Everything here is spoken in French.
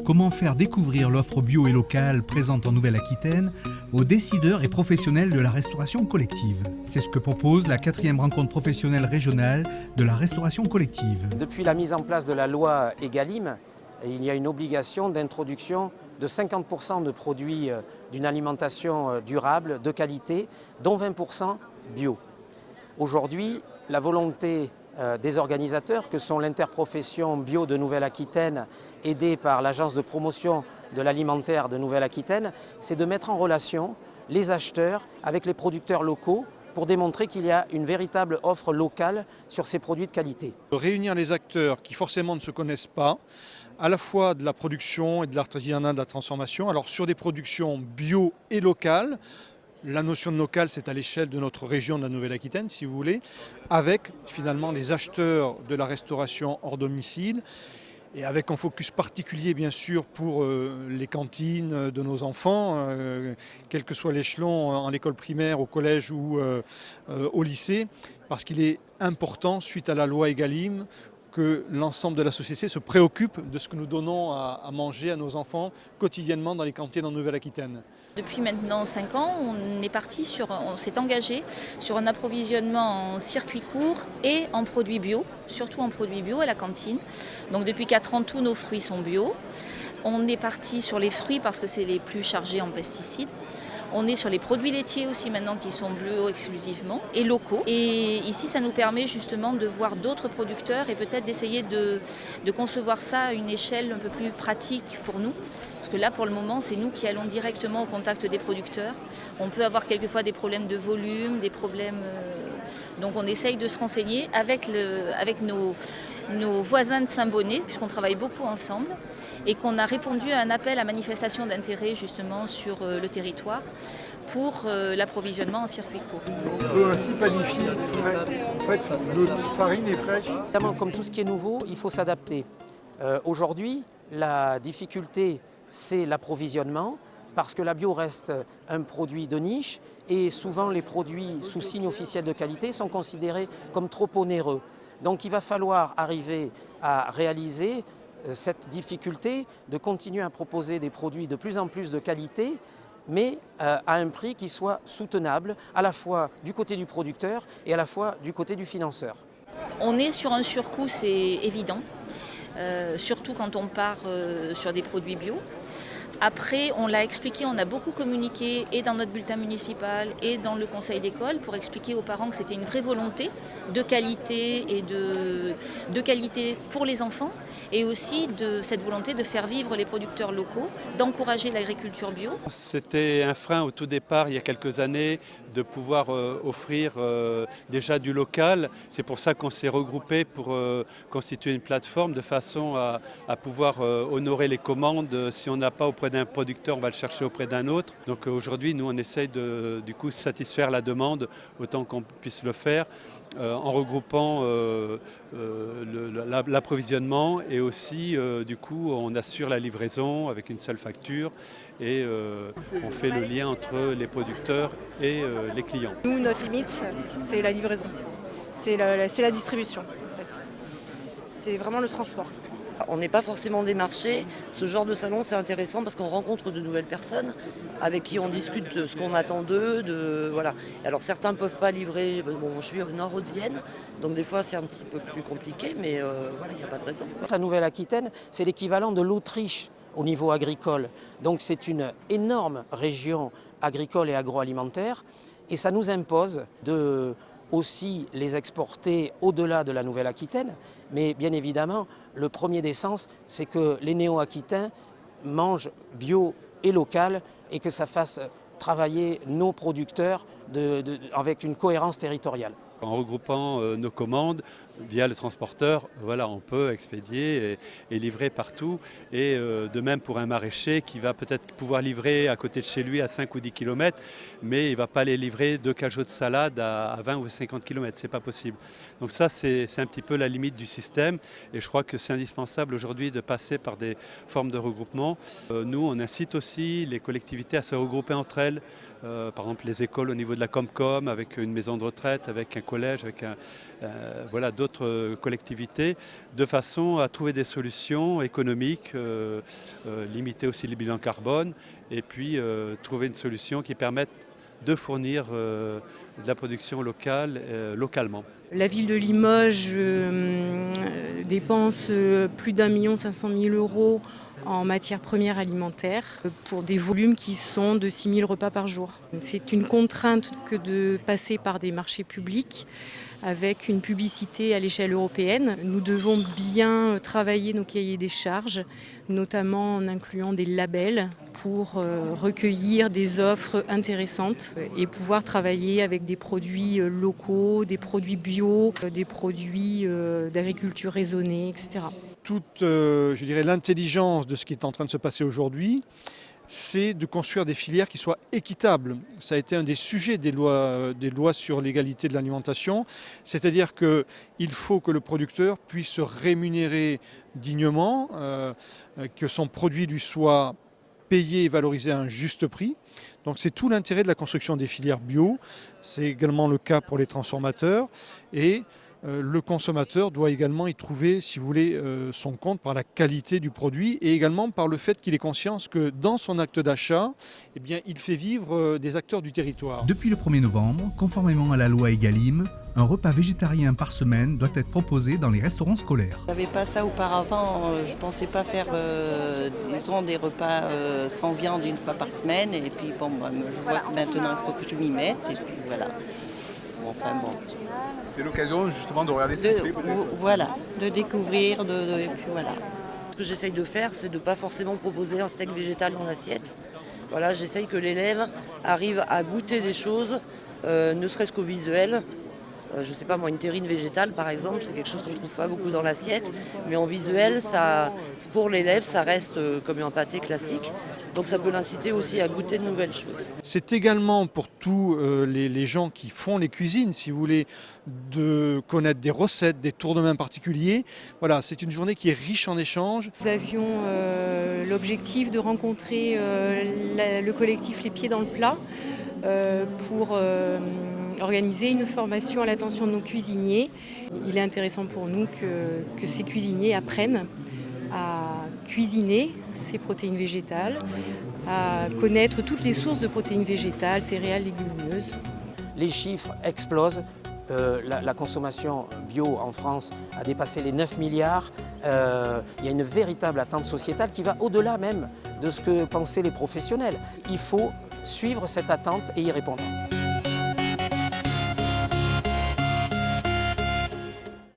Comment faire découvrir l'offre bio et locale présente en Nouvelle-Aquitaine aux décideurs et professionnels de la restauration collective? C'est ce que propose la 4e rencontre professionnelle régionale de la restauration collective. Depuis la mise en place de la loi Egalim, il y a une obligation d'introduction de 50% de produits d'une alimentation durable, de qualité, dont 20% bio. Aujourd'hui, la volonté des organisateurs, que sont l'interprofession bio de Nouvelle-Aquitaine, aidée par l'agence de promotion de l'alimentaire de Nouvelle-Aquitaine, c'est de mettre en relation les acheteurs avec les producteurs locaux pour démontrer qu'il y a une véritable offre locale sur ces produits de qualité. Réunir les acteurs qui forcément ne se connaissent pas, à la fois de la production et de l'artisanat, de la transformation, alors sur des productions bio et locales. La notion de local, c'est à l'échelle de notre région de la Nouvelle-Aquitaine, si vous voulez, avec finalement les acheteurs de la restauration hors domicile et avec un focus particulier, bien sûr, pour les cantines de nos enfants, quel que soit l'échelon, en école primaire, au collège ou au lycée, parce qu'il est important, suite à la loi Egalim, que l'ensemble de la société se préoccupe de ce que nous donnons à manger à nos enfants quotidiennement dans les cantines en Nouvelle-Aquitaine. Depuis maintenant 5 ans, on s'est engagé sur un approvisionnement en circuit court et en produits bio, surtout en produits bio à la cantine. Donc depuis 4 ans, tous nos fruits sont bio. On est parti sur les fruits parce que c'est les plus chargés en pesticides. On est sur les produits laitiers aussi maintenant qui sont bio exclusivement et locaux. Et ici, ça nous permet justement de voir d'autres producteurs et peut-être d'essayer de concevoir ça à une échelle un peu plus pratique pour nous. Parce que là, pour le moment, c'est nous qui allons directement au contact des producteurs. On peut avoir quelquefois des problèmes de volume, des problèmes... Donc on essaye de se renseigner avec nos voisins de Saint-Bonnet, puisqu'on travaille beaucoup ensemble, et qu'on a répondu à un appel à manifestation d'intérêt justement sur le territoire pour l'approvisionnement en circuit court. On peut ainsi planifier frais. En fait, notre farine est fraîche. Évidemment, comme tout ce qui est nouveau, il faut s'adapter. Aujourd'hui, la difficulté, c'est l'approvisionnement, parce que la bio reste un produit de niche et souvent les produits sous signe officiel de qualité sont considérés comme trop onéreux. Donc il va falloir arriver à réaliser cette difficulté de continuer à proposer des produits de plus en plus de qualité, mais à un prix qui soit soutenable, à la fois du côté du producteur et à la fois du côté du financeur. On est sur un surcoût, c'est évident, surtout quand on part sur des produits bio. Après, on l'a expliqué, on a beaucoup communiqué et dans notre bulletin municipal et dans le conseil d'école pour expliquer aux parents que c'était une vraie volonté de qualité et de qualité pour les enfants et aussi de cette volonté de faire vivre les producteurs locaux, d'encourager l'agriculture bio. C'était un frein au tout départ, il y a quelques années, de pouvoir offrir déjà du local. C'est pour ça qu'on s'est regroupé pour constituer une plateforme de façon à pouvoir honorer les commandes. Si on n'a pas auprès d'un producteur, on va le chercher auprès d'un autre. Donc aujourd'hui, nous, on essaye de du coup satisfaire la demande autant qu'on puisse le faire en regroupant l'approvisionnement et aussi, du coup, on assure la livraison avec une seule facture et on fait le lien entre les producteurs et les clients. Nous, notre limite, c'est la livraison, c'est la distribution, en fait. C'est vraiment le transport. On n'est pas forcément démarché. Ce genre de salon, c'est intéressant parce qu'on rencontre de nouvelles personnes avec qui on discute de ce qu'on attend d'eux. Voilà. Alors certains ne peuvent pas livrer. Bon, je suis au nord de Vienne, donc des fois c'est un petit peu plus compliqué, mais voilà, il n'y a pas de raison. La Nouvelle-Aquitaine, c'est l'équivalent de l'Autriche au niveau agricole. Donc c'est une énorme région agricole et agroalimentaire et ça nous impose de aussi les exporter au-delà de la Nouvelle-Aquitaine. Mais bien évidemment, le premier des sens, c'est que les néo-aquitains mangent bio et local et que ça fasse travailler nos producteurs avec une cohérence territoriale. En regroupant nos commandes via le transporteur, voilà, on peut expédier et livrer partout. Et de même pour un maraîcher qui va peut-être pouvoir livrer à côté de chez lui à 5 ou 10 km, mais il ne va pas aller livrer 2 cajots de salade à 20 ou 50 km, ce n'est pas possible. Donc ça, c'est un petit peu la limite du système et je crois que c'est indispensable aujourd'hui de passer par des formes de regroupement. Nous, on incite aussi les collectivités à se regrouper entre elles. Par exemple les écoles au niveau de la Comcom, avec une maison de retraite, avec un collège, avec voilà, d'autres d'autres collectivités, de façon à trouver des solutions économiques, limiter aussi le bilan carbone, et puis trouver une solution qui permette de fournir de la production locale localement. La ville de Limoges dépense plus d'1 500 000 € en matières premières alimentaires pour des volumes qui sont de 6 000 repas par jour. C'est une contrainte que de passer par des marchés publics avec une publicité à l'échelle européenne. Nous devons bien travailler nos cahiers des charges, notamment en incluant des labels pour recueillir des offres intéressantes et pouvoir travailler avec des produits locaux, des produits bio, des produits d'agriculture raisonnée, etc. Toute, je dirais, l'intelligence de ce qui est en train de se passer aujourd'hui, c'est de construire des filières qui soient équitables. Ça a été un des sujets des lois sur l'égalité de l'alimentation, c'est-à-dire qu'il faut que le producteur puisse se rémunérer dignement, que son produit lui soit payé et valorisé à un juste prix. Donc c'est tout l'intérêt de la construction des filières bio, c'est également le cas pour les transformateurs, et le consommateur doit également y trouver, si vous voulez, son compte par la qualité du produit et également par le fait qu'il ait conscience que dans son acte d'achat, eh bien, il fait vivre des acteurs du territoire. Depuis le 1er novembre, conformément à la loi Egalim, un repas végétarien par semaine doit être proposé dans les restaurants scolaires. Je n'avais pas ça auparavant, je ne pensais pas faire disons, des repas sans viande une fois par semaine. Et puis bon, je vois que maintenant il faut que je m'y mette et puis voilà. Enfin bon. C'est l'occasion justement de regarder ce qui se fait peut-être. Voilà, de découvrir, et puis voilà. Ce que j'essaye de faire, c'est de ne pas forcément proposer un steak végétal dans l'assiette. Voilà, j'essaye que l'élève arrive à goûter des choses, ne serait-ce qu'au visuel. Je ne sais pas moi, une terrine végétale par exemple, c'est quelque chose qu'on ne trouve pas beaucoup dans l'assiette. Mais en visuel, pour l'élève, ça reste comme un pâté classique. Donc ça peut l'inciter aussi à goûter de nouvelles choses. C'est également pour tous les gens qui font les cuisines, si vous voulez, de connaître des recettes, des tours de main particuliers. Voilà, c'est une journée qui est riche en échanges. Nous avions l'objectif de rencontrer le collectif Les Pieds dans le Plat pour organiser une formation à l'attention de nos cuisiniers. Il est intéressant pour nous que ces cuisiniers apprennent à cuisiner ces protéines végétales, à connaître toutes les sources de protéines végétales, céréales, légumineuses. Les chiffres explosent. La consommation bio en France a dépassé les 9 milliards. Il y a une véritable attente sociétale qui va au-delà même de ce que pensaient les professionnels. Il faut suivre cette attente et y répondre.